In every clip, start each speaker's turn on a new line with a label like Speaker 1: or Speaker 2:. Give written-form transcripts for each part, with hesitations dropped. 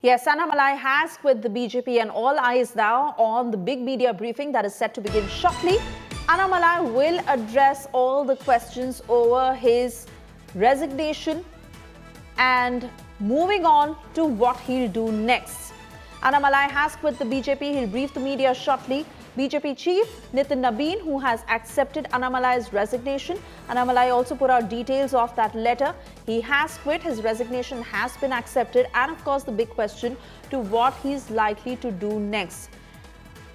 Speaker 1: Yes, Annamalai has quit the BJP and all eyes now on the big media briefing that is set to begin shortly. Annamalai will address all the questions over his resignation and moving on to what he'll do next. Annamalai has quit the BJP. He'll brief the media shortly. BJP chief Nitin Nabeen, who has accepted Annamalai's resignation. Annamalai also put out details of that letter. He has quit. His resignation has been accepted. And of course, the big question to what he's likely to do next.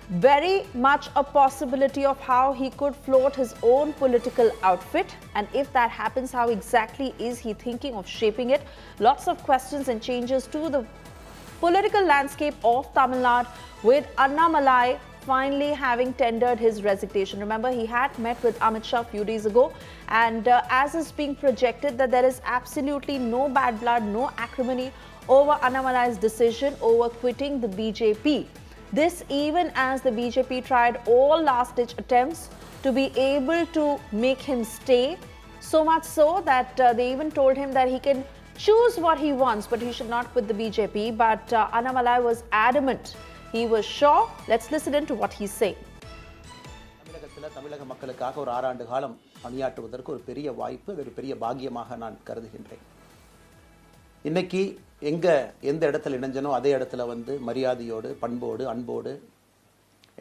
Speaker 1: Very much a possibility of how he could float his own political outfit, and if that happens, how exactly is he thinking of shaping it? Lots of questions and changes to the political landscape of Tamil Nadu, with Annamalai finally having tendered his resignation. Remember, he had met with Amit Shah a few days ago, and as is being projected that there is absolutely no bad blood, no acrimony over Annamalai's decision over quitting the BJP. This even as the BJP tried all last-ditch attempts to be able to make him stay, so much so that they even told him that he can choose what he wants, but he should not quit the BJP. But Annamalai was adamant. He was sure. Let's listen in to what he's saying.
Speaker 2: தமிழக மக்களுக்காக ஒரு 6 ஆண்டு காலம் பணியாற்றுவதற்கு ஒரு பெரிய வாய்ப்பு, ஒரு பெரிய பாக்கியமாக நான் கருதுகின்றேன். இன்னைக்கு எந்த இடத்துல இணைஞ்சனோ அதே இடத்துல மரியாதையோடு, பண்போடு, அன்போடு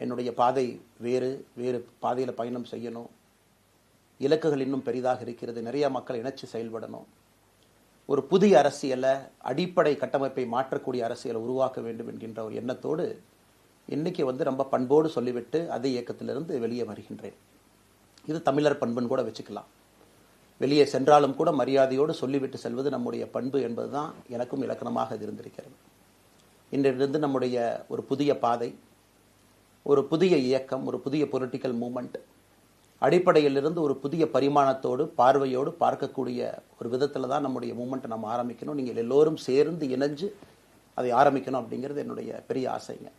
Speaker 2: என்னுடைய பாதை வேறு பாதையில் பயணம் செய்யணும். இலக்குகள் இன்னும் பெரிதாக இருக்கிறது. நிறைய மக்கள் இணைச்சு செயல்படணும். ஒரு புதிய அரசியலை, அடிப்படை கட்டமைப்பை மாற்றக்கூடிய அரசியலை உருவாக்க வேண்டும் என்கின்ற ஒரு எண்ணத்தோடு இன்னைக்கு ரொம்ப பண்போடு சொல்லிவிட்டு அதே இயக்கத்திலிருந்து வெளியே வருகின்றேன். இது தமிழர் பண்புன்னு கூட வச்சுக்கலாம். வெளியே சென்றாலும் கூட மரியாதையோடு சொல்லிவிட்டு செல்வது நம்முடைய பண்பு என்பதுதான் எனக்கும் இலக்கணமாக இருந்திருக்கிறது. இன்றிலிருந்து நம்முடைய ஒரு புதிய பாதை, ஒரு புதிய இயக்கம், ஒரு புதிய பொலிட்டிக்கல் மூவ்மெண்ட், அடிப்படையிலிருந்து ஒரு புதிய பரிமாணத்தோடு, பார்வையோடு பார்க்கக்கூடிய ஒரு விதத்தில் தான் நம்முடைய மூவ்மெண்ட்டை நம்ம ஆரம்பிக்கணும். நீங்கள் எல்லோரும் சேர்ந்து இணைஞ்சு அதை ஆரம்பிக்கணும் அப்படிங்கிறது என்னுடைய பெரிய ஆசைங்க.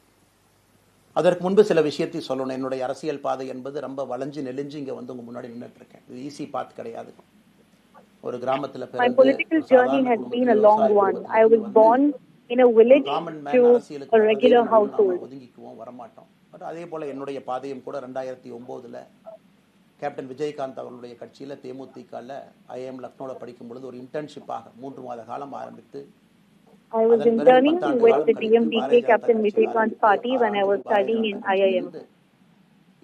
Speaker 2: அதற்கு முன்பு சில விஷயத்தை சொல்லணும். என்னுடைய அரசியல் பாதை என்பது ரொம்ப வளைஞ்சு நெளிஞ்சு இங்கே உங்க முன்னாடி நின்றுட்டு இருக்கேன். இது ஈஸி பாத் கிடையாது. ஒரு கிராமத்தில்
Speaker 3: My political journey has been a long one. I was born in a village to a regular household.
Speaker 2: ஒதுங்கிக்குவோம், வரமாட்டோம். பட் அதே போல என்னுடைய பாதையும் கூட 2009 கேப்டன் விஜயகாந்த் அவர்களுடைய கட்சியில் தேமுதிகல IIM லக்னோவில் படிக்கும் பொழுது ஒரு இன்டர்ன்ஷிப்பாக 3 மாத காலம் ஆரம்பித்து
Speaker 3: I was interning with the DMDK Captain Vijaykanth party when I was studying in IIM.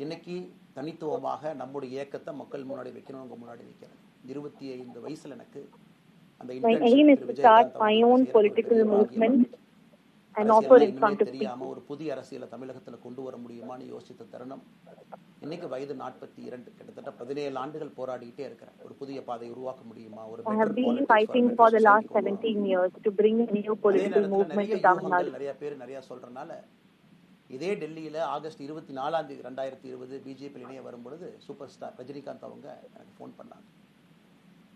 Speaker 2: இன்னைக்கு தனித்துவமாக நம்முடைய இயக்கத்தை மக்கள் முன்னாடி வைக்கணும். உங்க முன்னாடி வைக்கிறேன். 25 வயசுல எனக்கு அந்த
Speaker 3: My aim is to start my own political movement and offer in front of people.
Speaker 2: ஒரு புதிய அரசியலை தமிழகத்துல கொண்டு வர முடியுமான்னு யோசித்த தருணம். இன்னைக்கு வயது 42, கிட்டத்தட்ட 17 ஆண்டுகள் போராடிட்டே இருக்கிறேன். ஒரு புதிய பாதை உருவாக்க முடியுமா? ஒரு
Speaker 3: I have been fighting for the last 17 years to bring a new political movement to Tamil Nadu.
Speaker 2: நிறைய பேர் நிறைய சொல்றனால இதே டெல்லியில ஆகஸ்ட் 24 2020 பிஜேபி இணைய வரும்பொழுது சூப்பர் ஸ்டார் ரஜினிகாந்த் அவங்க எனக்கு ஃபோன் பண்ணாங்க.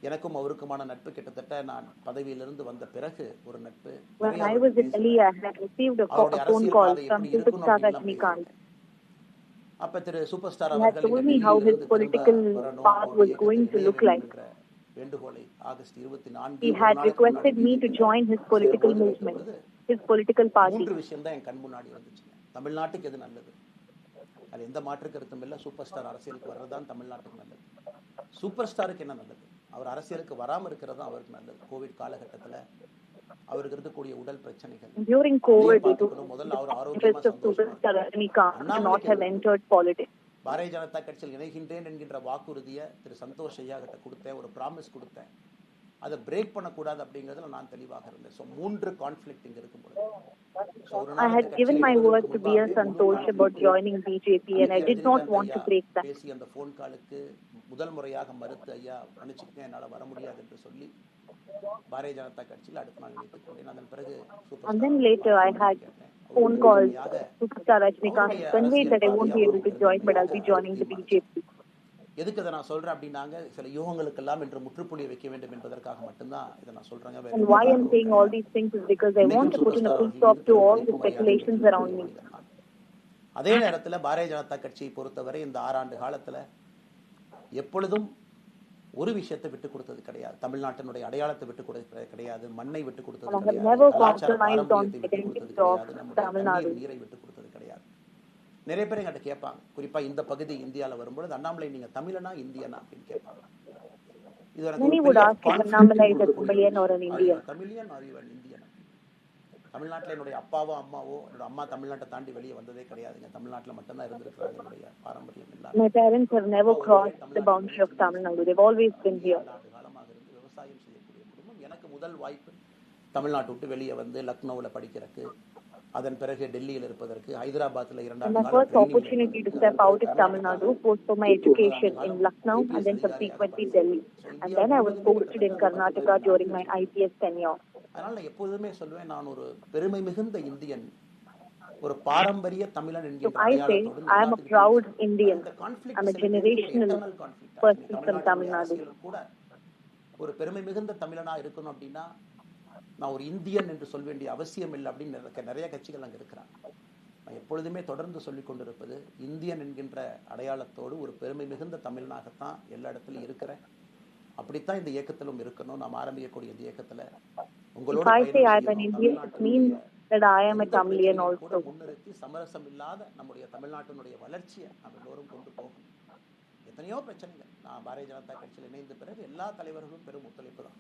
Speaker 2: எனக்கும் அவருக்குமான நட்பு கிட்டத்தட்ட நான் பதவியிலிருந்து வந்த பிறகு ஒரு நட்பு.
Speaker 3: When I was in Delhi, I had received a phone call from Superstar Rajinikanth.
Speaker 2: அப்ப திரு super star
Speaker 3: He had told me how his political path was going to look like.
Speaker 2: வேண்டுகோளை August 24
Speaker 3: He had requested me to join his political movement, his political party.
Speaker 2: 3 விஷயம் தான் என் கண் முன்னாடி வந்துச்சு. தமிழ்நாட்டுக்கு எது நல்லது? அது எந்த மாற்று கருத்தும் இல்லை. சூப்பர் ஸ்டார் அரசியலுக்கு வர்றதுதான் தமிழ்நாட்டுக்கு நல்லது. சூப்பர் ஸ்டாருக்கு என்ன நல்லது? அவர் அரசியலுக்கு வராமல் இருக்கிறது தான் அவருக்கு நல்லது. கோவிட் காலகட்டத்தில் அவருக்கு இருக்கக்கூடிய உடல் பிரச்சனைகள்.
Speaker 3: During COVID,
Speaker 2: முதல்ல அவர் ஆரோக்கியமா பாரதிய ஜனதா கட்சியில் இணைகின்றேன் என்கின்ற வாக்குறுதியை திரு சந்தோஷ் ஐயா கிட்ட கொடுத்தேன், ஒரு ப்ராமிஸ் கொடுத்தேன். அதை பிரேக் பண்ணக்கூடாது அப்படிங்கிறதுல நான் தெளிவாக இருந்தேன். ஸோ 3 கான்ஃப்ளிக்ட் இங்கே இருக்கும்போது
Speaker 3: I had given my word to B.S. Santosh about joining BJP and I did not want to break that.
Speaker 2: பேசி அந்த ஃபோன் காலுக்கு முதல் முறையாக மறுத்து ஐயா மன்னிச்சுக்கங்க என்னால் வர முடியாது என்று சொல்லி பாரதிய ஜனதா கட்சியில் அடுத்த நாள் வைத்துக் கொண்டேன். அதன் பிறகு
Speaker 3: And then later I had phone calls. Superstar Rajinikanth conveyed that I won't be able to join, but I'll be joining the BJP.
Speaker 2: எதுக்கு இதை நான் சொல்றேன் அப்படின்னாங்க, சில யூகங்களுக்கெல்லாம் என்று முற்றுப்புள்ளி வைக்க வேண்டும் என்பதற்காக மட்டும்தான் இதை நான் சொல்றேங்க.
Speaker 3: And why I'm saying all these things is because I want to put in a full stop to all the speculations around me.
Speaker 2: அதே நேரத்தில் பாரதிய ஜனதா கட்சியை பொறுத்தவரை இந்த 6 ஆண்டு காலத்துல எப்பொழுதும் ஒரு விஷயத்தை விட்டு கொடுத்தது கிடையாது. தமிழ்நாட்டினுடைய அடையாளத்தை விட்டு கொடுத்தது கிடையாது, மண்ணை விட்டு கொடுத்தது
Speaker 3: And I have
Speaker 2: கிடையாது,
Speaker 3: never
Speaker 2: கலாச்சார
Speaker 3: compromised on
Speaker 2: பாரம்பரியத்தை விட்டு கொடுத்தது
Speaker 3: identity of
Speaker 2: கிடையாது, நம்முடைய
Speaker 3: Tamil
Speaker 2: தண்ணீர்
Speaker 3: Nadu.
Speaker 2: நீரை விட்டு கொடுத்தது கிடையாது. நிறைய பேர் எங்கிட்ட கேட்பாங்க, குறிப்பா இந்த பகுதி இந்தியாவில் வரும்பொழுது, அண்ணாமலை நீங்க தமிழனா இந்தியனா அப்படின்னு கேட்பாங்க. இது எனக்கு
Speaker 3: Many
Speaker 2: ஒரு
Speaker 3: would
Speaker 2: பெரிய
Speaker 3: ask if
Speaker 2: conflict
Speaker 3: Annamalai is a
Speaker 2: கொடுக்கக்கூடிய
Speaker 3: Tamilian or an Indian.
Speaker 2: Tamilian are you Indian. தமிழ்நாட்டில் என்னுடைய அப்பாவோ அம்மாவோ, என்னோட அம்மா தமிழ்நாட்டை தாண்டி வெளியே வந்ததே கிடையாதுங்க. தமிழ்நாட்டில் மட்டும்தான் இருந்திருக்கிறாங்க. என்னுடைய பாரம்பரியம் இல்லாமல்
Speaker 3: My parents have never crossed the boundary of Tamil Nadu. They've always been here.
Speaker 2: ஆண்டு காலமாக இருந்து விவசாயம் செய்யக்கூடிய குடும்பம். எனக்கு முதல் வாய்ப்பு தமிழ்நாட்டை விட்டு வெளியே வந்து லக்னோவில் படிக்கிறதுக்கு, அதன் பிறகு டெல்லியில் இருப்பதற்கு, ஹைதராபாத்தில் 2
Speaker 3: And
Speaker 2: ஆண்டு
Speaker 3: my first opportunity to step out of Tamil Nadu was for my education in Lucknow and then subsequently Delhi. And then I was posted in Karnataka during my IPS tenure.
Speaker 2: அதனால நான் எப்போதுமே சொல்லுவேன், நான் ஒரு பெருமை மிகுந்த Indian, ஒரு பாரம்பரிய தமிழன்
Speaker 3: So
Speaker 2: என்கின்ற
Speaker 3: I say
Speaker 2: அடையாளத்தோடு
Speaker 3: I am a proud Indian. I'm a generational person from Tamil Nadu.
Speaker 2: கூட ஒரு பெருமை மிகுந்த தமிழனா இருக்கணும் அப்படின்னா நான் ஒரு இந்தியன் என்று சொல்ல வேண்டிய அவசியம் இல்லை அப்படின்னு நிறைய கட்சிகள் அங்கே இருக்கிறாங்க. நான் எப்பொழுதுமே தொடர்ந்து சொல்லிக் கொண்டிருப்பது, இந்தியன் என்கின்ற அடையாளத்தோடு ஒரு பெருமை மிகுந்த தமிழனாகத்தான் எல்லா இடத்துலையும் இருக்கிறேன். அப்படித்தான் இந்த இயக்கத்திலும் இருக்கணும். நாம் ஆரம்பிக்கக்கூடிய இந்த இயக்கத்துல உங்களோட
Speaker 3: that I am a Tamilian also.
Speaker 2: முன்னிறுத்தி சமரசம் இல்லாத நம்முடைய தமிழ்நாட்டினுடைய வளர்ச்சியை நாம் எல்லோரும் கொண்டு போகணும். எத்தனையோ பிரச்சனைகள். நான் பாரதிய ஜனதா கட்சியில் இணைந்த பிறகு எல்லா தலைவர்களும் பெரும் ஒத்துழைப்பு தான்.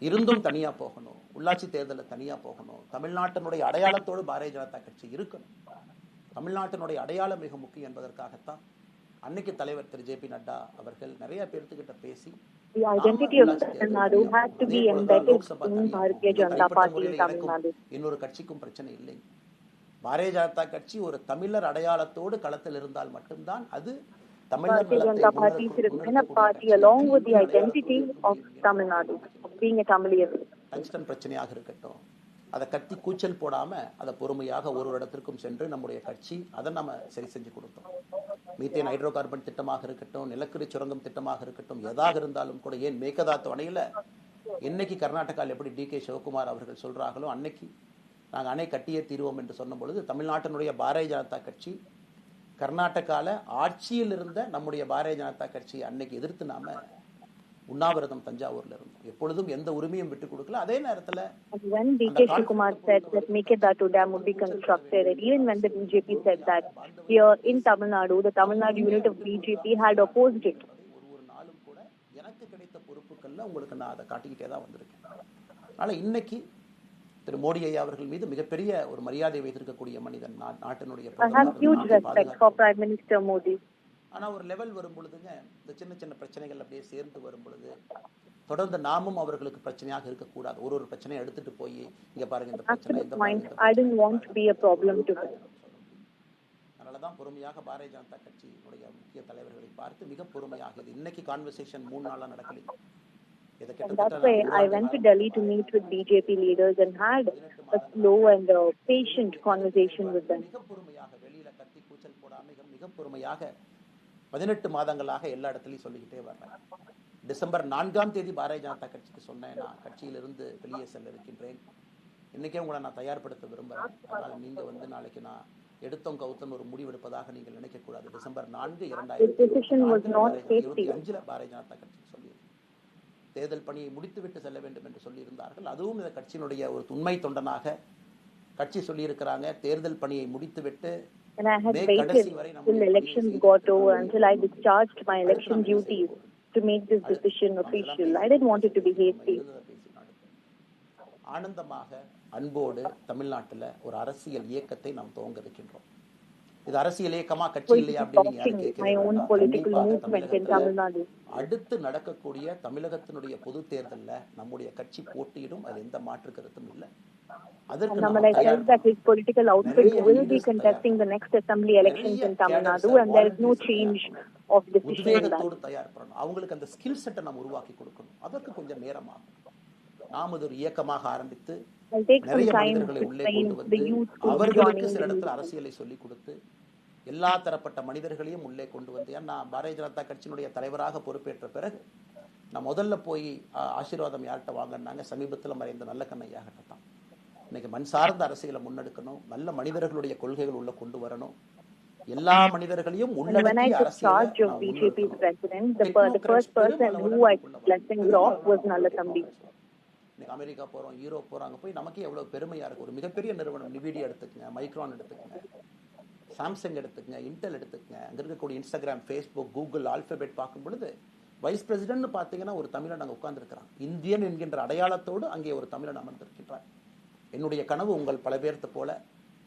Speaker 2: இருந்தும் தனியா போகணும், உள்ளாட்சி தேர்தலில் தனியா போகணும், தமிழ்நாட்டினுடைய அடையாளத்தோடு பாரதிய ஜனதா கட்சி இருக்கணும். தமிழ்நாட்டினுடைய அடையாளம் மிக முக்கியம் என்பதற்காகத்தான் அன்னைக்கு தலைவர் திரு ஜே பி நட்டா அவர்கள் நிறைய பேர்த்துக்கிட்ட பேசி
Speaker 3: The identity of Tamil Nadu has to be embedded in Bharatiya Janata Party in Tamil Nadu.
Speaker 2: இன்னொரு கட்சிக்கும் பிரச்சனை இல்லை. பாரதிய ஜனதா கட்சி ஒரு தமிழர் அடையாளத்தோடு களத்தில் இருந்தால் மட்டும்தான் அது
Speaker 3: Bharatiya Janata Party is a party along with the identity of Tamil Nadu, of being a Tamilian.
Speaker 2: Tungsten பிரச்சனையாக இருக்கட்டும், அதை கத்தி கூச்சல் போடாம அதை பொறுமையாக ஒரு இடத்திற்கும் சென்று நம்முடைய கட்சி அதை நம்ம சரி செஞ்சு கொடுத்தோம். மீத்தேன் ஹைட்ரோ கார்பன் திட்டமாக இருக்கட்டும், நிலக்கரி சுரங்கம் திட்டமாக இருக்கட்டும், எதாக இருந்தாலும் கூட, ஏன் மேகதாத்து அணையில இன்னைக்கு கர்நாடகாவில் எப்படி டி கே சிவகுமார் அவர்கள் சொல்றாங்களோ அன்னைக்கு நாங்கள் அணை கட்டியே தீர்வோம் என்று சொன்ன பொழுது தமிழ்நாட்டினுடைய பாரதிய ஜனதா கட்சி கர்நாடகால ஆட்சியில் இருந்த நம்முடைய பாரதிய ஜனதா கட்சி அன்னைக்கு எதிர்த்து நாம உண்ணாவிரதம் தஞ்சாவூர்ல இருந்தோம். எப்பொழுதும் எந்த உரிமையும் விட்டு கொடுக்கல. அதே நேரத்துல
Speaker 3: when D.K. Shivakumar said that Mekedatu Dam would be constructed, and even when the BJP said that here in Tamil Nadu, the Tamil Nadu unit of BJP had opposed it.
Speaker 2: ஒரு நாளும் கூட எனக்கு கிடைத்த பொறுப்புகள்ல உங்களுக்கு நான் அதை காட்டிக்கிட்டே தான் வந்திருக்கேன். அதனால இன்னைக்கு திரு மோடி ஐயா அவர்கள் மீது மிகப்பெரிய ஒரு மரியாதை வைத்திருக்கக்கூடிய மனிதன், நாட்டினுடைய
Speaker 3: I have huge respect for Prime Minister Modi.
Speaker 2: ஆனா ஒரு லெவல் வரும் பொழுதுங்க, இந்த சின்ன சின்ன பிரச்சனைகள் அப்படியே சேர்ந்து வரும் பொழுது தொடர்ந்து நாமும் அவர்களுக்கு பிரச்சனையாக இருக்கக்கூடாது. ஒரு பிரச்சனையை எடுத்துட்டு போய் இங்க பாருங்க இந்த பிரச்சனை, இந்த
Speaker 3: I didn't want to be a problem to him.
Speaker 2: அதனாலதான் பொறுமையாக பாரதிய ஜனதா கட்சியினுடைய முக்கிய தலைவர்களை பார்த்து மிக பொறுமையாக, இது இன்னைக்கு கான்வர்சேஷன் 3 நாளா நடக்கல.
Speaker 3: And that's why I went to Delhi to meet with BJP leaders and had a slow and patient conversation with them.
Speaker 2: மிக பொறுமையாக, வெளியில கத்தி கூச்சல் போடாம மிக பொறுமையாக 18 மாதங்களாக எல்லா இடத்துலையும் சொல்லிக்கிட்டே வர்றேன். டிசம்பர் 4ஆம் தேதி பாரதிய ஜனதா கட்சிக்கு சொன்னேன், நான் கட்சியிலிருந்து வெளியே செல்ல இருக்கின்றேன். இன்னைக்கே உங்களை நான் தயார்படுத்த விரும்புகிறேன். அதனால் நீங்கள் வந்து நாளைக்கு நான் எடுத்தோம் கவுத்தன் ஒரு முடிவெடுப்பதாக நீங்கள் நினைக்கக்கூடாது. டிசம்பர் 4, 2025 பாரதிய ஜனதா கட்சிக்கு சொல்லியிருக்கேன். தேர்தல் பணியை முடித்துவிட்டு செல்ல வேண்டும் என்று சொல்லியிருந்தார்கள். அதுவும் இந்த கட்சியினுடைய ஒரு உண்மை தொண்டனாக கட்சி சொல்லியிருக்கிறாங்க, தேர்தல் பணியை முடித்துவிட்டு.
Speaker 3: And I had waited till elections got over until I discharged my election duties to make this decision official. I didn't want it to be hasty.
Speaker 2: ஆனந்தமாக அன்போடு தமிழ்நாட்டில் ஒரு அரசியல் இயக்கத்தை நாம் துவங்க இருக்கின்றோம். இது அரசியல் இயக்கமா கட்சி இல்லையா அப்படின்னு அடுத்து நடக்கக்கூடிய தமிழகத்தினுடைய பொது தேர்தல்ல நம்முடைய கட்சி போட்டியிடும், அது எந்த மாற்று கருத்தும் இல்லை.
Speaker 3: Annamalai says that his political outfit will be contesting the next assembly elections in Tamil Nadu, and there is no change of decision in that.
Speaker 2: தயார் பண்ணணும். அவங்களுக்கு அந்த ஸ்கில் செட்டை நாம் உருவாக்கி கொடுக்கணும். அதற்கு கொஞ்சம் நேரமாகும். நாம் ஒரு இயக்கமாக ஆரம்பித்து நிறைய மனிதர்களை உள்ளே கொண்டு வந்து அவர்களுக்கு சில இடத்துல அரசியலை சொல்லிக் கொடுத்து எல்லா தரப்பட்ட மனிதர்களையும் உள்ளே கொண்டு வந்து, ஏன்னா பாரதிய ஜனதா கட்சியினுடைய தலைவராக பொறுப்பேற்ற பிறகு நான் முதல்ல போய் ஆசீர்வாதம் யார்கிட்ட வாங்கினாங்க, சமீபத்தில் மறைந்த நல்ல கண்ணையாகிட்ட தான். இன்னைக்கு மண் சார்ந்த அரசியலை முன்னெடுக்கணும், நல்ல மனிதர்களுடைய கொள்கைகள் உள்ள கொண்டு வரணும். எல்லா மனிதர்களையும்
Speaker 3: And when I
Speaker 2: உள்ளடக்கிய
Speaker 3: took
Speaker 2: அரசியலை
Speaker 3: charge of
Speaker 2: நாம்
Speaker 3: BJP's
Speaker 2: முன்னெடுக்கணும்.
Speaker 3: president, the
Speaker 2: Technocrats
Speaker 3: first person
Speaker 2: பெருமளவுல
Speaker 3: who I
Speaker 2: நமக்குள்ள
Speaker 3: took
Speaker 2: வரணும்.
Speaker 3: lessons
Speaker 2: இதுதான்
Speaker 3: of was
Speaker 2: நம்மளுடைய
Speaker 3: Nallathambi.
Speaker 2: technocrats. இன்னைக்கு அமெரிக்கா போறோம், யூரோப் போறோம், அங்க போய் நமக்கே எவ்வளவு பெருமையா இருக்கு. ஒரு மிகப்பெரிய நிறுவனம் நிவிடியா எடுத்துக்கங்க, மைக்ரான் எடுத்துக்கங்க, சாம்சங் எடுத்துக்கங்க, இன்டெல் எடுத்துக்கங்க, அங்க இருக்கக்கூடிய இன்ஸ்டாகிராம், ஃபேஸ்புக், கூகுள், ஆல்பபெட் பார்க்கும் பொழுது வைஸ் பிரசிடென்ட் பார்த்தீங்கன்னா ஒரு தமிழன் அங்கே உட்கார்ந்துருக்கிறான். இந்தியன் என்கின்ற அடையாளத்தோடு அங்கே ஒரு தமிழன் அமர்ந்திருக்கின்றார். என்னுடைய கனவு உங்கள் பல பேர்த்த போல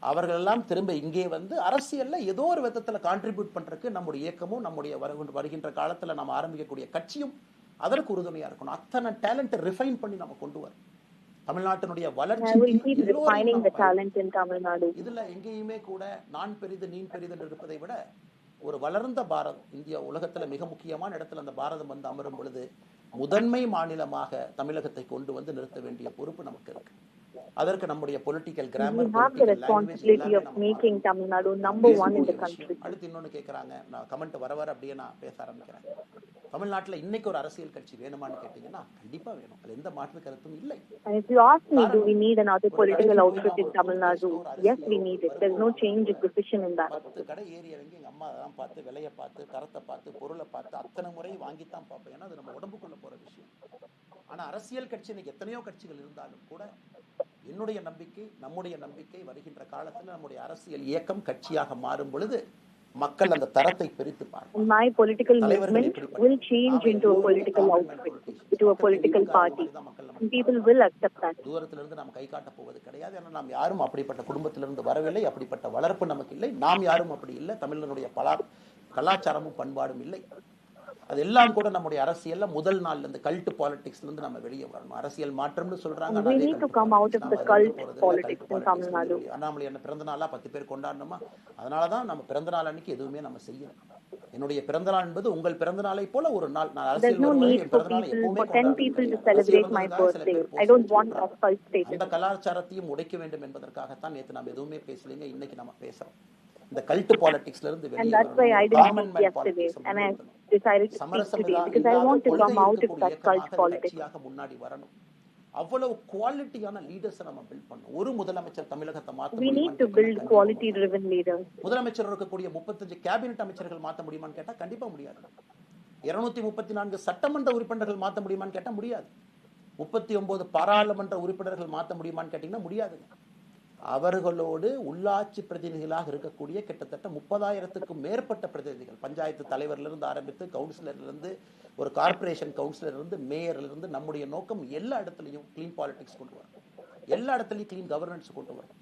Speaker 2: அவர்கள் எல்லாம் திரும்ப இங்கே வந்து அரசியல்ல ஏதோ ஒரு விதத்தில் கான்ட்ரிபியூட் பண்றதுக்கு நம்முடைய இயக்கமும் நம்முடைய வருகின்ற காலத்துல நம்ம ஆரம்பிக்கக்கூடிய கட்சியும் அதற்கு உறுதுணையா இருக்கணும். அத்தனை டேலண்ட்டை ரிஃபைன் பண்ணி நம்ம கொண்டு வரோம். தமிழ்நாட்டினுடைய
Speaker 3: I will
Speaker 2: வளர்ச்சிக்கு
Speaker 3: keep refining the
Speaker 2: எல்லோரும்
Speaker 3: talent in Tamil Nadu.
Speaker 2: இதுல எங்கேயுமே கூட நான் பெரிது நீ பெரிது என்று இருப்பதை விட ஒரு வளர்ந்த பாரதம், இந்தியா உலகத்துல மிக முக்கியமான இடத்துல அந்த பாரதம் வந்து அமரும் பொழுது முதன்மை மாநிலமாக தமிழகத்தை கொண்டு வந்து நிறுத்த வேண்டிய பொறுப்பு நமக்கு இருக்கு. அதற்கு நம்முடைய political
Speaker 3: We
Speaker 2: grammar,
Speaker 3: have the responsibility of making Tamil Nadu number one in the country.
Speaker 2: அடுத்து இன்னொன்னு கேட்கறாங்க, நான் கமெண்ட் வர வர அப்படியே நான் பேச ஆரம்பிக்கிறேன். தமிழ்நாட்டுல இன்னைக்கு ஒரு அரசியல் கட்சி வேணுமான்னு கேட்டீங்கன்னா கண்டிப்பா வேணும். அது எந்த மாற்று கருத்தும் இல்லை.
Speaker 3: And if you ask me, do we need another political outfit in Tamil Nadu? Yes, we need it. There's no change of decision in that.
Speaker 2: 10 கடை ஏறி இறங்கி எங்க அம்மா அதெல்லாம் பார்த்து விலையை பார்த்து தரத்தை பார்த்து பொருளை பார்த்து அத்தனை முறை வாங்கித்தான் பார்ப்பேன். ஏன்னா அது நம்ம உடம்புக்குள்ள போற விஷயம். ஆனா அரசியல் கட்சி இன்னைக்கு எத்தனையோ கட்சிகள் இருந்தாலும் கூட என்னுடைய நம்பிக்கை, நம்முடைய நம்பிக்கை வருகின்ற காலத்தில் நம்முடைய அரசியல் இயக்கம் கட்சியாக மாறும் பொழுது மக்கள் அந்த தரத்தை பிரித்து பார்ப்பாங்க.
Speaker 3: My political movement will change into a political outfit, into a political party. And people will accept that.
Speaker 2: தூரத்திலிருந்து நாம் கை காட்ட போவது கிடையாது. ஏன்னா நாம் யாரும் அப்படிப்பட்ட குடும்பத்திலிருந்து வரவில்லை, அப்படிப்பட்ட வளர்ப்பு நமக்கு இல்லை, நாம் யாரும் அப்படி இல்லை, தமிழனுடைய கலாச்சாரமும் பண்பாடும் இல்லை. அதெல்லாம் கூட நம்முடைய அரசியல்ல முதல் நாள்ல இருந்து கல்ட் பாலிடிக்ஸ்ல இருந்து நம்ம வெளியே வரணும். அரசியல் மாற்றம்னு சொல்றாங்க.
Speaker 3: We need to come out of the cult politics in Tamil Nadu.
Speaker 2: Annamalai என்ன பிறந்த நாளா 10 பேர் கொண்டாடணுமா? அதனாலதான் நம்ம பிறந்த நாள் அன்னைக்கு எதுவுமே நம்ம செய்யணும். என்னுடைய பிறந்த நாள் என்பது உங்கள் பிறந்த நாளை போல ஒரு நாள். நான் அரசியல்
Speaker 3: for 10 people to celebrate my birthday. I don't want that cult status.
Speaker 2: அந்த கலாச்சாரத்தையும் உடைக்க வேண்டும் என்பதற்காக நேத்து நம்ம எதுவுமே பேசலீங்க, இன்னைக்கு நம்ம பேசுறோம். இந்த கல்ட் பாலிடிக்ஸ்ல இருந்து வெளியே
Speaker 3: And that's why I didn't speak yesterday and I decided to speak today because I want to come out of that cult politics.
Speaker 2: முன்னாடி வரணும். அவ்வளவு குவாலிட்டியான லீடர்ஸ் நம்ம பில்ட் பண்ணணும். ஒரு முதலமைச்சர் தமிழகத்தை மாத்த
Speaker 3: We need to build quality driven leaders.
Speaker 2: முதலமைச்சர் இருக்கக்கூடிய 35 கேபினெட் அமைச்சர்கள் மாத்த முடியுமான்னு கேட்டா கண்டிப்பா முடியாது. 234 சட்டமன்ற உறுப்பினர்கள் மாத்த முடியுமான்னு கேட்டா முடியாது. 39 பாராளுமன்ற உறுப்பினர்கள் மாத்த முடியுமான்னு கேட்டீங்கன்னா முடியாது. அவர்களோடு உள்ளாட்சி பிரதிநிதிகளாக இருக்கக்கூடிய கிட்டத்தட்ட 30,000க்கும் மேற்பட்ட பிரதிநிதிகள், பஞ்சாயத்து தலைவரிலிருந்து ஆரம்பித்து கவுன்சிலரிலிருந்து ஒரு கார்பரேஷன் கவுன்சிலரிலிருந்து மேயரிலிருந்து நம்முடைய நோக்கம் எல்லா இடத்துலையும் கிளீன் பாலிடிக்ஸ் கொண்டு வரும், எல்லா இடத்துலையும் கிளீன் கவர்னன்ஸ் கொண்டு வரும்,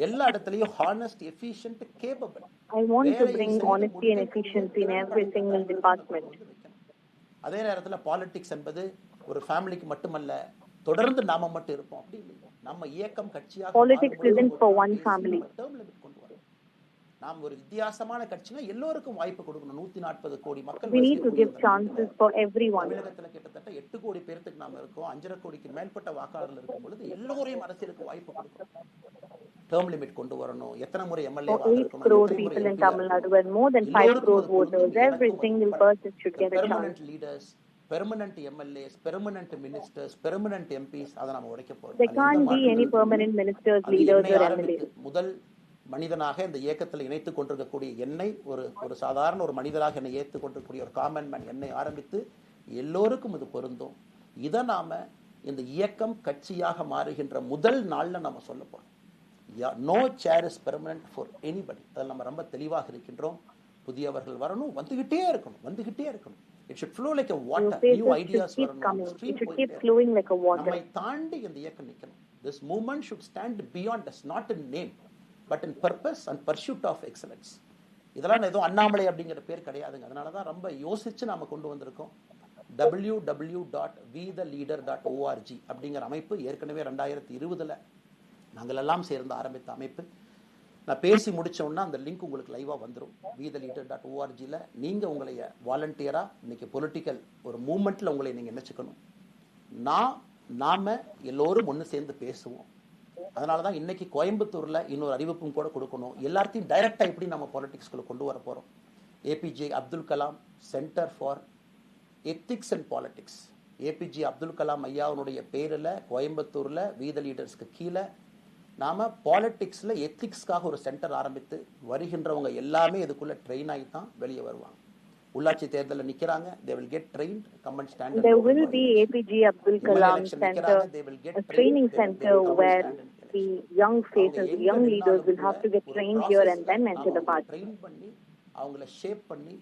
Speaker 2: எல்லா இடத்துலையும் honest, efficient, capable.
Speaker 3: I want to bring honesty and efficiency in every single department.
Speaker 2: அதே நேரத்தில் பாலிடிக்ஸ் என்பது ஒரு ஃபேமிலிக்கு மட்டுமல்ல, தொடர்ந்து நாம மட்டும் இருப்போம் அப்படி இல்லை. நம்ம இயக்கம் கட்சியாக
Speaker 3: Politics isn't for one family.
Speaker 2: நாம் ஒரு வித்தியாசமான கட்சினா எல்லோருக்கும் வாய்ப்பு கொடுக்கணும். 140 கோடி மக்கள்.
Speaker 3: We need to give chances for everyone.
Speaker 2: தமிழகத்துல கிட்டத்தட்ட 8 கோடி பேருக்கு நாம இருக்கோம். 5.5 கோடிக்கு மேற்பட்ட வாக்காளர்கள் இருக்கும் பொழுது எல்லோரையும் அரசியலுக்கு வாய்ப்பு கொடுக்கணும். டேர்ம் லிமிட் கொண்டு வரணும். எத்தனை முறை MLA
Speaker 3: For 8 crore people in Tamil Nadu and more than 5 crore voters, every single person should get a chance.
Speaker 2: Permanent leaders, permanent MLAs, permanent ministers, permanent MPs, அதை நாம உடைக்க போறோம்.
Speaker 3: There can't be any permanent ministers, leaders or MLAs.
Speaker 2: முதல் மனிதனாக இந்த இயக்கத்தில் இணைத்துக் கொண்டிருக்கக்கூடிய என்னை ஒரு சாதாரண ஒரு மனிதராக என்னை ஏற்றுக் கொண்டிருக்கக்கூடிய ஒரு காமன் மேன் என்னை ஆரம்பித்து எல்லோருக்கும் இது பொருந்தும். இதை நாம இந்த இயக்கம் கட்சியாக மாறுகின்ற முதல் நாள்ல நாம சொல்ல போறோம். No chair is permanent for anybody. அதில் நம்ம ரொம்ப தெளிவாக இருக்கின்றோம். புதியவர்கள் வரணும், வந்துகிட்டே இருக்கணும். It should flow like a water. New ideas வரணும்.
Speaker 3: It should keep flowing like a water.
Speaker 2: நம்மை தாண்டி இந்த இயக்கம் நிற்கணும். This movement should stand beyond us, not in name, but in purpose and pursuit of excellence. இதெல்லாம் ஏதோ அண்ணாமலை அப்படிங்கிற பேர் கிடையாதுங்க. அதனால தான் ரொம்ப யோசிச்சு நாம கொண்டு வந்திருக்கோம். www.wetheleader.org அப்படிங்கிற அமைப்பு ஏற்கனவே 2020 நாங்கள் எல்லாம் சேர்ந்து ஆரம்பித்த அமைப்பு. நான் பேசி முடிச்சோன்னா அந்த லிங்க் உங்களுக்கு லைவா வந்துடும். wetheleader.org நீங்க உங்களை வாலண்டியரா இன்னைக்கு பொலிட்டிக்கல் ஒரு மூவ்மெண்ட்ல உங்களை நீங்க நினைச்சுக்கணும். நாம எல்லோரும் ஒன்று சேர்ந்து பேசுவோம். அதனாலதான் இன்னைக்கு கோயம்புத்தூர்ல இன்னொரு அறிவிப்பும் கூட கொடுக்கணும். எல்லாத்தையும் டைரக்டா எப்படி நம்ம பாலிடிக்ஸ்குள்ள கொண்டு வர போறோம். A P J Abdul Kalam centre for ethics and politics, A P J Abdul Kalam ஐயாவுடைய பேரில் கோயம்புத்தூர்ல வீத லீடர்ஸ்க்கு கீழே நாம பாலிடிக்ஸ்ல எத்திக்ஸ்க்காக ஒரு சென்டர் ஆரம்பித்து வருகின்றவங்க எல்லாமே இதுக்குள்ள ட்ரெயின் ஆகி தான் வெளியே வருவாங்க. உள்ளாட்சி தேர்தலில் நிக்கிறாங்க, they will get trained, come and stand and
Speaker 3: There
Speaker 2: vote in
Speaker 3: will be
Speaker 2: by-election.
Speaker 3: APJ Abdul
Speaker 2: ML
Speaker 3: Kalam
Speaker 2: election
Speaker 3: Center,
Speaker 2: நிக்கிறாங்க, they will get
Speaker 3: a
Speaker 2: trained,
Speaker 3: training
Speaker 2: they will
Speaker 3: center
Speaker 2: come and
Speaker 3: where
Speaker 2: stand in
Speaker 3: the
Speaker 2: election.
Speaker 3: young
Speaker 2: அவங்க
Speaker 3: faces, the
Speaker 2: எங்க
Speaker 3: young leaders
Speaker 2: நின்னாலும்
Speaker 3: will
Speaker 2: கூட
Speaker 3: have to get
Speaker 2: ஒரு
Speaker 3: trained here and
Speaker 2: ப்ராசஸ்ல
Speaker 3: then
Speaker 2: நாம
Speaker 3: enter the
Speaker 2: அவங்களை
Speaker 3: party.
Speaker 2: Train பண்ணி அவங்கள ஷேப் பண்ணி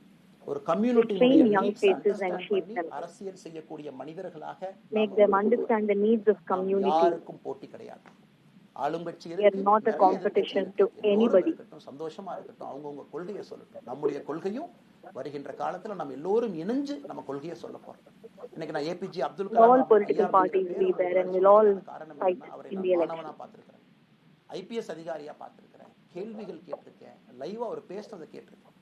Speaker 2: ஒரு
Speaker 3: We
Speaker 2: கம்யூனிட்டியினுடைய
Speaker 3: train young
Speaker 2: needs
Speaker 3: faces and
Speaker 2: understand
Speaker 3: shape
Speaker 2: பண்ணி
Speaker 3: them,
Speaker 2: அரசியல் செய்யக்கூடிய மனிதர்களாக
Speaker 3: make
Speaker 2: நாம
Speaker 3: them
Speaker 2: கொண்டு
Speaker 3: understand
Speaker 2: வரணும்.
Speaker 3: the needs of
Speaker 2: நாம்
Speaker 3: community.
Speaker 2: யாருக்கும் போட்டி கிடையாது. ஆளுங்கட்சி
Speaker 3: We are
Speaker 2: இருக்கு,
Speaker 3: not a
Speaker 2: நிறைய எதிர்க்கட்சி
Speaker 3: competition
Speaker 2: இருக்கு,
Speaker 3: to
Speaker 2: எல்லோரும்
Speaker 3: anybody.
Speaker 2: இருக்கட்டும், சந்தோஷமா இருக்கட்டும், அவங்கவுங்க கொள்கையை சொல்லட்டும். நம்முடைய கொள்கையும் வருகின்ற காலத்துல நம்ம எல்லோரும் இணைஞ்சு நம்ம கொள்கையை சொல்ல போறோம். இன்னைக்கு நான் ஏபிஜே அப்துல் கலாம்
Speaker 3: All
Speaker 2: ஐயா
Speaker 3: political
Speaker 2: அப்படிங்கிற
Speaker 3: parties
Speaker 2: பேரை
Speaker 3: be there and
Speaker 2: முன்னாடி
Speaker 3: we'll all
Speaker 2: சொல்றதுக்கான காரணம்
Speaker 3: fight
Speaker 2: என்னன்னா, அவரை
Speaker 3: in
Speaker 2: நான்
Speaker 3: the
Speaker 2: மாணவனா
Speaker 3: election.
Speaker 2: பார்த்திருக்கிறேன், ஐபிஎஸ் அதிகாரியா பார்த்திருக்கிறேன், கேள்விகள் கேட்டிருக்கேன், லைவா அவர் பேசுறதை கேட்டிருக்கேன்.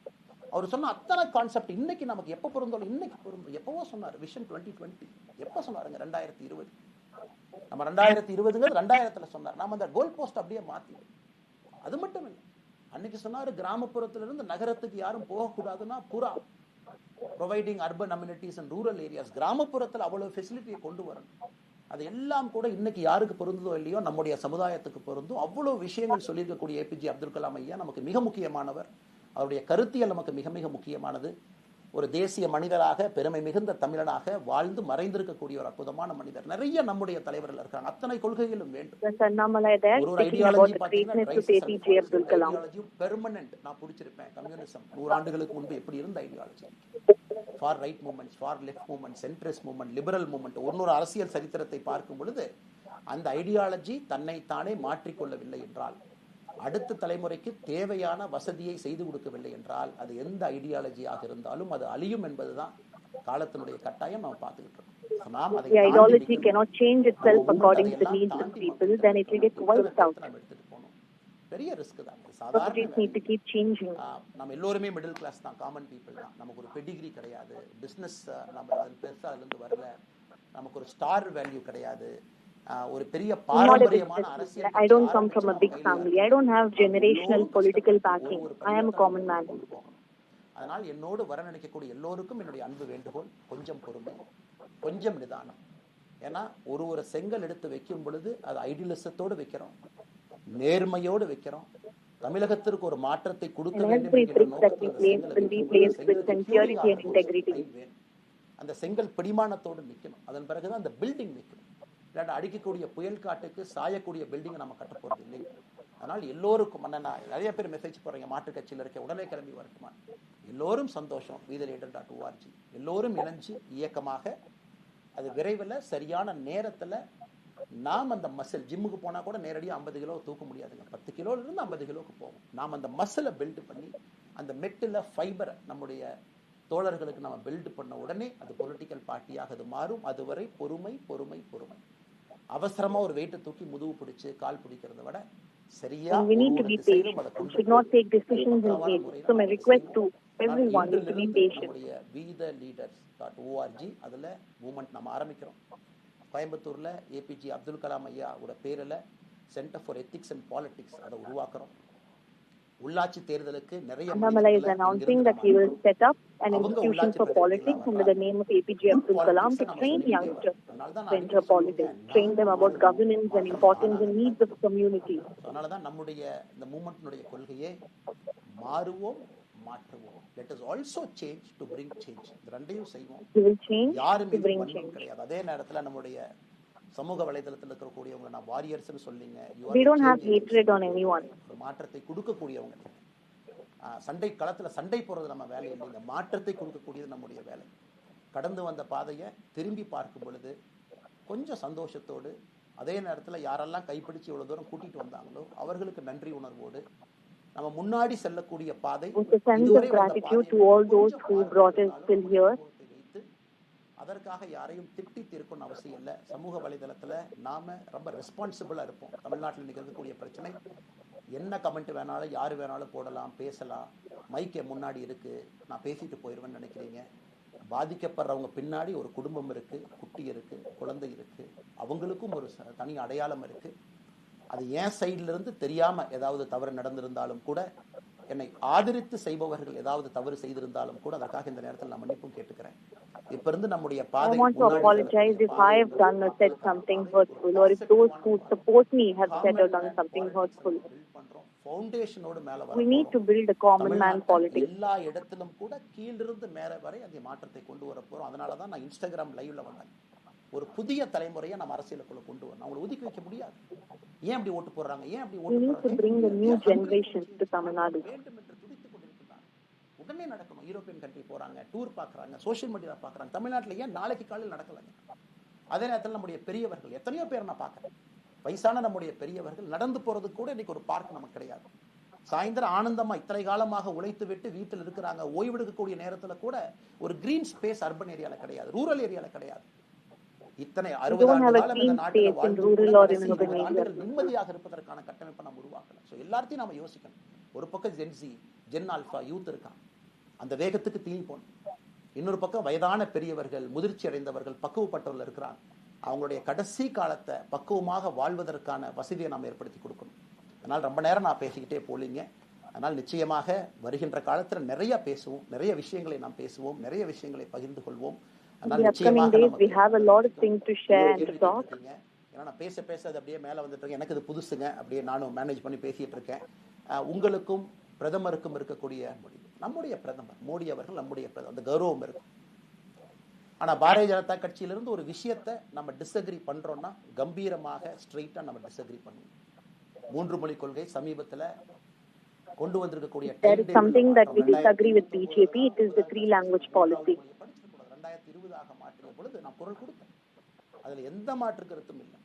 Speaker 2: அவர் சொன்ன அத்தனை கான்செப்ட் இன்னைக்கு நமக்கு எப்ப பொருந்தோம், இன்னைக்கு பொருந்தும். எப்பவோ சொன்னார் விஷன் 2020, எப்ப சொன்னாருங்க? 2020. நம்ம 2020 2000 சொன்னார். நாம அந்த கோல் போஸ்ட் அப்படியே மாத்தி, அது மட்டும் இல்லை, அன்னைக்கு சொன்னாரு கிராமப்புறத்திலிருந்து நகரத்துக்கு யாரும் போகக்கூடாதுன்னா புறா providing urban amenities and rural areas, கிராமப்புறத்தில் அவ்வளவு ஃபெசிலிட்டியை கொண்டு வரணும். அது எல்லாம் கூட இன்னைக்கு யாருக்கு பொருந்ததோ இல்லையோ நம்முடைய சமுதாயத்துக்கு பொருந்தும். அவ்வளவு விஷயங்கள் சொல்லியிருக்கக்கூடிய ஏபிஜே அப்துல் கலாம் ஐயா நமக்கு மிக முக்கியமானவர். அவருடைய கருத்தியல் நமக்கு மிக மிக முக்கியமானது. ஒரு தேசிய மனிதராக, பெருமை மிகுந்த தமிழனாக வாழ்ந்து மறைந்திருக்கக்கூடிய ஒரு அற்புதமான மனிதர். நிறைய நம்முடைய தலைவர்கள் இருக்காங்க, அத்தனை கொள்கைகளும் வேண்டும்.
Speaker 3: Yes, Annamalai there,
Speaker 2: ஒரு
Speaker 3: speaking about
Speaker 2: ஐடியாலஜி
Speaker 3: the
Speaker 2: பாத்தீங்கன்னா
Speaker 3: greatness of APJ Abdul Kalam.
Speaker 2: ஐடியாலஜியும் பெர்மனன்ட் நான் பிடிச்சிருப்பேன். கம்யூனிசம் 100 ஆண்டுகளுக்கு முன்பு எப்படி இருந்த ideology, far right movements, far left movement, centrist movement, liberal movement, ஒரு அரசியல் சரித்திரத்தை பார்க்கும் பொழுது அந்த ஐடியாலஜி தன்னைத்தானே மாற்றிக்கொள்ளவில்லை என்றால், அடுத்த தலைமுறைக்கு தேவையான வசதியை செய்து கொடுக்கவில்லை என்றால், அது எந்த ஐடியாலஜியாக இருந்தாலும் அது அழியும் என்பதுதான் காலத்தினுடைய கட்டாயம். நம்ம பார்த்துக்கிட்டு இருக்கோம்.
Speaker 3: The ideology cannot change itself according to the needs of people, then it will get wiped out.
Speaker 2: பெரிய ரிஸ்க் தான்.
Speaker 3: Societies need to keep changing.
Speaker 2: நம்ம எல்லோருமே மிடில் கிளாஸ் தான், காமன் பீப்புள் தான். நமக்கு ஒரு பெடிகிரி கிடையாது, பிசினஸ் நம்ம அதில் பெருசாக அதுலேருந்து வரல, நமக்கு ஒரு ஸ்டார் வேல்யூ கிடையாது, ஒரு பெரிய பாரம்பரியமான அரசியல்.
Speaker 3: I don't come from a big family. I don't have generational political backing. I am a common man.
Speaker 2: அதனால் என்னோடு வர நினைக்கக்கூடிய எல்லோருக்கும் என்னுடைய அன்பு வேண்டுகோள், கொஞ்சம் பொறுமை, கொஞ்சம் நிதானம். ஏன்னா ஒரு செங்கல் எடுத்து வைக்கும் பொழுது அது ஐடியலிசத்தோடு வைக்கிறோம், நேர்மையோடு வைக்கிறோம். தமிழகத்திற்கு ஒரு மாற்றத்தை கொடுக்க வேண்டும் அந்த செங்கல் பிடிமானத்தோடு நிற்கணும். அதன் பிறகுதான் அந்த பில்டிங் நிற்கணும். இல்லாட்ட அடிக்கக்கூடிய புயல் காட்டுக்கு சாயக்கூடிய பில்டிங்கை நம்ம கட்ட போறது இல்லை. அதனால் எல்லோருக்கும் நிறைய பேர் மெசேஜ் போடுறீங்க, மாற்று கட்சியில் இருக்க உடனே கிளம்பி வரட்டுமா? எல்லோரும் சந்தோஷம். VTheLeader.org எல்லோரும் இணைஞ்சு இயக்கமாக, அது விரைவில் சரியான நேரத்தில் நாம் அந்த மசில், ஜிம்முக்கு போனால் கூட நேரடியாக 50 கிலோ தூக்க முடியாதுங்க, 10 கிலோலேருந்து 50 கிலோக்கு போகும். நாம் அந்த மசிலை பில்டு பண்ணி அந்த மெட்டில் ஃபைபரை நம்முடைய தோழர்களுக்கு நம்ம பில்டு பண்ண உடனே அது பொலிட்டிக்கல் பார்ட்டியாக அது மாறும். அதுவரை பொறுமை பொறுமை பொறுமை. அவசரமா ஒரு வெயிட்டை தூக்கி முதுகு பிடிச்சு கால் பிடிக்கிறத விட சரியா
Speaker 3: we need to be patient. We should not take decisions in haste. So my request to everyone is to be patient.
Speaker 2: VTheLeaders.org அதுல மூவ்மெண்ட் நம்ம ஆரம்பிக்கிறோம். கோயம்புத்தூர்ல ஏபிஜே அப்துல் கலாம் ஐயா ஓட பேர்ல centre for ethics and politics அதை உருவாக்குறோம். உள்ளாட்சி தேர்தலுக்கு நிறைய
Speaker 3: Annamalai is announcing that he will set up an institution for politics under the name of APJ Abdul Kalam to train youngsters to enter politics, train them about governance and importance and needs of community.
Speaker 2: அதனாலதான் நம்முடைய இந்த மூவ்மெண்ட்னுடைய கொள்கையே மாறுவோம் மாற்றுவோம். Let us also change to bring change. இந்த ரெண்டையும் செய்வோம்.
Speaker 3: We will change to bring change.
Speaker 2: கிடையாது. அதே நேரத்துல நம்முடைய சமூக வலைதளத்தில் இருக்கக்கூடியவங்க நான் வாரியர்ஸ்னு சொல்லிங்க.
Speaker 3: We don't have hatred on anyone.
Speaker 2: ஒரு மாற்றத்தை கொடுக்கக்கூடியவங்க. சண்டை களத்துல சண்டை போறது நம்ம வேலை இல்லைங்க, மாற்றத்தை கொடுக்கக்கூடியது நம்முடைய வேலை. கடந்து வந்த பாதையை திரும்பி பார்க்கும் பொழுது கொஞ்சம் சந்தோஷத்தோடு, அதே நேரத்தில் யாரெல்லாம் கைப்பிடிச்சு இவ்வளவு தூரம் கூட்டிட்டு வந்தாங்களோ அவர்களுக்கு நன்றி உணர்வோடு நம்ம முன்னாடி செல்லக்கூடிய பாதை அதற்காக யாரையும் திட்டி தீர்க்கணும் அவசியம் இல்லை. சமூக வலைதளத்துல நாம ரொம்ப ரெஸ்பான்சிபிளா இருப்போம். தமிழ்நாட்டில் நிகழக்கூடிய பிரச்சனை என்ன கமெண்ட் வேணாலும் யாரு வேணாலும் போடலாம், பேசலாம். மைக்கே முன்னாடி இருக்கு, நான் பேசிட்டு போயிடுவேன்னு நினைக்கிறீங்க. பாதிக்கப்படுறவங்க பின்னாடி ஒரு குடும்பம் இருக்கு, குட்டி இருக்கு, குழந்தை இருக்கு, அவங்களுக்கும் ஒரு தனி அடையாளம் இருக்கு. அது ஏன் சைட்ல இருந்து தெரியாம ஏதாவது தவறு நடந்திருந்தாலும் கூட என்னை ஆதரித்து செய்பவர்கள் ஏதாவது தவறு செய்திருந்தாலும் கூட அதற்காக இந்த நேரத்தில் நான் மன்னிப்பும் கேட்டுக்கிறேன். இப்ப இருந்து நம்முடைய
Speaker 3: I
Speaker 2: பாதை
Speaker 3: want to apologize if I have done or said something hurtful, or if those who support me have said or done something hurtful.
Speaker 2: ஃபவுண்டேஷனோடு மேல
Speaker 3: We need to build a common man politics.
Speaker 2: எல்லா இடத்திலும் கூட கீழிருந்து மேல வரை அந்த மாற்றத்தை கொண்டு வர போறோம். அதனால தான் நான் இன்ஸ்டாகிராம் லைவ்ல வந்தேன். ஒரு புதிய தலைமுறையை நம்ம அரசியலுக்குள்ள கொண்டு வரணும். அவங்களை ஒதுக்கி வைக்க முடியாது. ஏன் அப்படி ஓட்டு போடுறாங்க? ஏன் அப்படி ஓட்டு
Speaker 3: We need to bring the new generation to Tamil Nadu.
Speaker 2: வேண்டும் என்று துடித்துக் கொண்டிருக்கிறாங்க. உடனே நடக்கணும். யூரோப்பியன் கண்ட்ரி போறாங்க, டூர் பார்க்கறாங்க, சோஷியல் மீடியால பார்க்கறாங்க. தமிழ்நாட்டில் ஏன் நாளைக்கு காலையில் நடக்கலங்க? அதே நேரத்தில் நம்முடைய பெரியவர்கள் எத்தனையோ பேர் நான் பார்க்கறேன். வயசான நம்முடைய பெரியவர்கள் நடந்து போறது கூட இன்னைக்கு ஒரு பார்க் நமக்கு கிடையாது. சாயந்தரம் ஆனந்தமா இத்தனை காலமாக உழைத்து விட்டு வீட்டில் இருக்கிறாங்க. ஓய்வெடுக்கக்கூடிய நேரத்துல கூட ஒரு கிரீன் ஸ்பேஸ் அர்பன் ஏரியால கிடையாது, ரூரல் ஏரியால கிடையாது. இத்தனை 60 ஆண்டுகள் இந்த நாட்டில் வாழ்ந்து நிம்மதியாக இருப்பதற்கான கட்டமைப்பை நம்ம உருவாக்கணும். ஸோ எல்லாத்தையும் நாம யோசிக்கணும். ஒரு பக்கம் ஜென்சி, ஜென் ஆல்பா யூத் இருக்காங்க, அந்த வேகத்துக்கு தீனி போகணும். இன்னொரு பக்கம் வயதான பெரியவர்கள், முதிர்ச்சி அடைந்தவர்கள், பக்குவப்பட்டவர்கள் இருக்கிறாங்க. அவங்களுடைய கடைசி காலத்தை பக்குவமாக வாழ்வதற்கான வசதியை நாம் ஏற்படுத்தி கொடுக்கணும். அதனால் ரொம்ப நேரம் நான் பேசிக்கிட்டே போலீங்க. அதனால் நிச்சயமாக வருகின்ற காலத்தில் நிறைய பேசுவோம், நிறைய விஷயங்களை நாம் பேசுவோம், நிறைய விஷயங்களை பகிர்ந்து கொள்வோம்.
Speaker 3: In the upcoming days, we have a lot of things to share and to talk.
Speaker 2: ஏன்னா நான் பேச அது அப்படியே மேலே வந்துட்டு இருக்கேன். எனக்கு இது புதுசுங்க, அப்படியே நானும் மேனேஜ் பண்ணி பேசிட்டு இருக்கேன். உங்களுக்கும் பிரதமருக்கும் இருக்கக்கூடிய முடிவு, நம்முடைய பிரதமர் மோடி அவர்கள் நம்முடைய பிரதமர், அந்த கௌரவம் இருக்கும். ஆனா பாரதிய ஜனதா கட்சியிலிருந்து ஒரு விஷயத்தை நம்ம டிஸ்அக்ரி பண்றோம்னா கம்பீரமாக ஸ்ட்ரெயிட்டா நம்ம டிஸ்அக்ரி பண்ணுவோம். 3 மொழி கொள்கை சமீபத்துல கொண்டு வந்திருக்கக்கூடிய
Speaker 3: there is something that we disagree with BJP. It is the 3 language policy.
Speaker 2: 2020 மாற்றிய பொழுது நான் குரல் கொடுத்தேன். அதுல எந்த மாற்று கருத்தும் இல்லை.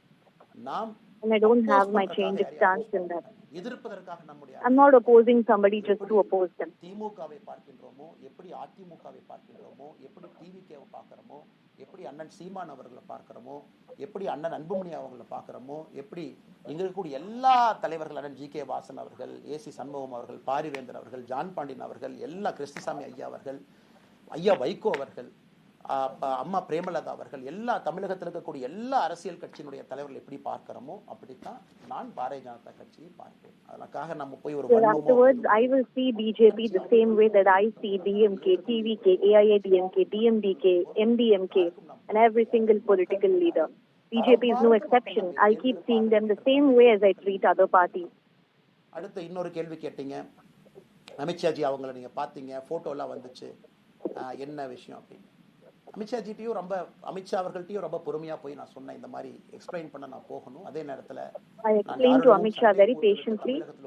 Speaker 2: நாம்
Speaker 3: And I don't have my change of stance in that.
Speaker 2: எதிர்ப்பதற்காக நம்முடைய
Speaker 3: I'm not opposing somebody just to oppose them.
Speaker 2: திமுகவை பார்க்கின்றோமோ, எப்படி அதிமுகவை பார்க்கின்றோமோ, எப்படி டிவிகேவை பார்க்கிறோமோ, எப்படி அண்ணன் சீமான் அவர்களை பார்க்கிறோமோ, எப்படி அண்ணன் அன்புமணி அவர்களை பார்க்கிறோமோ, எப்படி இங்க இருக்கக்கூடிய எல்லா தலைவர்கள், அண்ணன் ஜி.கே. வாசன் அவர்கள், ஏசி சண்முகம் அவர்கள், பாரிவேந்தர் அவர்கள், ஜான் பாண்டியன் அவர்கள், எல்லா கிருஷ்ணசாமி ஐயா அவர்கள், ஐயா வைகோ அவர்கள், அம்மா பிரேமலதா அவர்கள், எல்லா தமிழகத்தில் இருக்கக்கூடிய எல்லா அரசியல் கட்சியினுடைய தலைவர்கள் எப்படி பார்க்கிறோமோ அப்படித்தான் நான் பாரதிய ஜனதா கட்சியை பார்ப்பேன். அதற்காக நம்ம போய் ஒரு
Speaker 3: afterwards I will see BJP the same way that I see DMK, TVK, AIADMK, DMDK, MDMK and every single political leader. BJP is no exception. I'll keep seeing them the same way as I treat other parties.
Speaker 2: அடுத்து இன்னொரு கேள்வி கேட்டீங்க. அமித்ஷாஜி அவங்களை நீங்க பாத்தீங்க, போட்டோலாம் வந்துச்சு, என்ன விஷயம் அப்படின்னு. அமித்ஷாஜிட்டையும் அமித்ஷா அவர்கள்ட்டையும் ரொம்ப பொறுமையா போய் நான் சொன்னேன், இந்த மாதிரி எக்ஸ்பிளைன் பண்ண நான் போகணும். அதே நேரத்தில்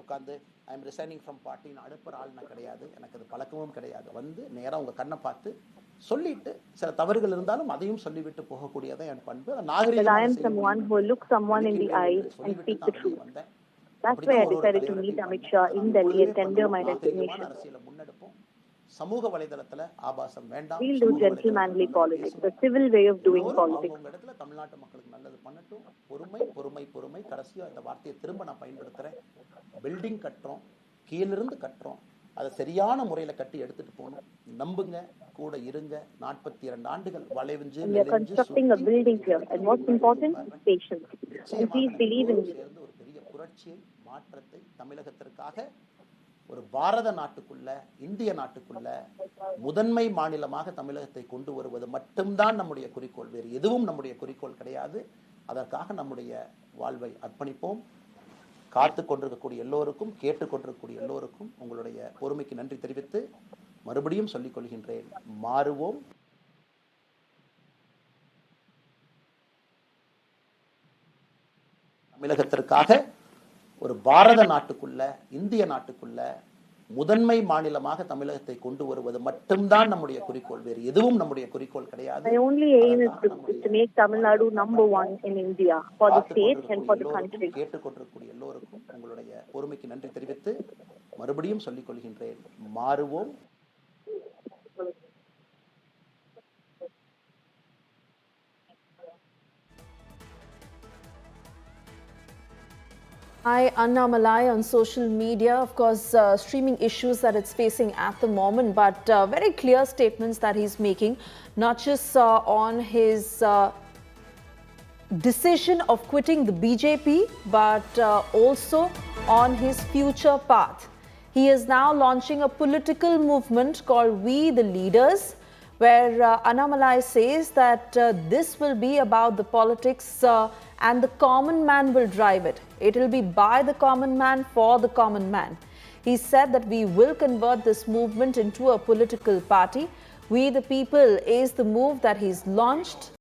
Speaker 2: உட்காந்து I am resigning from party நான் அனுப்புற ஆள் நான் கிடையாது, எனக்கு அது பழக்கமும் கிடையாது. வந்து நேராக உங்க கண்ணை பார்த்து சொல்லிட்டு சில தவறுகள் இருந்தாலும் அதையும் சொல்லிவிட்டு போகக்கூடியதான் என் பண்பு. அரசியலை முன்னெடுப்போம். சமூக வலைதளத்துல ஆபாசம் வேண்டாம்.
Speaker 3: We'll do gentlemanly politics, the civil way of doing politics.
Speaker 2: உங்க இடத்துல தமிழ்நாட்டு மக்களுக்கு நல்லது பண்ணட்டும். பொறுமை பொறுமை பொறுமை. கடைசியா இந்த வார்த்தையை திரும்ப நான் பயன்படுத்துறேன். பில்டிங் கட்டுறோம், கீழிருந்து கட்டுறோம், அதை சரியான முறையில கட்டி எடுத்துட்டு போகணும். நம்புங்க, கூட இருங்க. 42 ஆண்டுகள் வளைவிஞ்சு
Speaker 3: constructing a building here, and what's important, patience. And please believe in it.
Speaker 2: ஒரு பெரிய புரட்சியை, மாற்றத்தை தமிழகத்திற்காக ஒரு பாரத நாட்டுக்குள்ள, இந்திய நாட்டுக்குள்ள முதன்மை மாநிலமாக தமிழகத்தை கொண்டு வருவது மட்டும்தான் நம்முடைய குறிக்கோள். வேறு எதுவும் நம்முடைய குறிக்கோள் கிடையாது. அதற்காக நம்முடைய வாழ்வை அர்ப்பணிப்போம். காத்து கொண்டிருக்கக்கூடிய எல்லோருக்கும், கேட்டுக்கொண்டிருக்கக்கூடிய எல்லோருக்கும் உங்களுடைய பொறுமைக்கு நன்றி தெரிவித்து மறுபடியும் சொல்லிக் கொள்கின்றேன். மாறுவோம். தமிழகத்திற்காக ஒரு பாரத நாட்டுக்குள்ள, இந்திய நாட்டுக்குள்ள முதன்மை மாநிலமாக தமிழகத்தை கொண்டு வருவது மட்டும்தான் நம்முடைய குறிக்கோள். வேறு எதுவும் நம்முடைய குறிக்கோள் கிடையாது.
Speaker 3: My only aim is to make Tamil Nadu number 1 in India for the state and for the country.
Speaker 2: கேட்டுக்கொண்டிருக்கக்கூடிய எல்லோருக்கும் உங்களுடைய பொறுமைக்கு நன்றி தெரிவித்து மறுபடியும் சொல்லிக் கொள்கின்றேன். மாறுவோம்.
Speaker 1: Hi, Annamalai on social media, of course, streaming issues that it's facing at the moment, but very clear statements that he's making, not just on his decision of quitting the BJP, but also on his future path. he is now launching a political movement called We the Leaders, where Annamalai says that this will be about the politics and the common man will drive it. It will be by the common man for the common man. He said that we will convert this movement into a political party. We the People is the move that he's launched.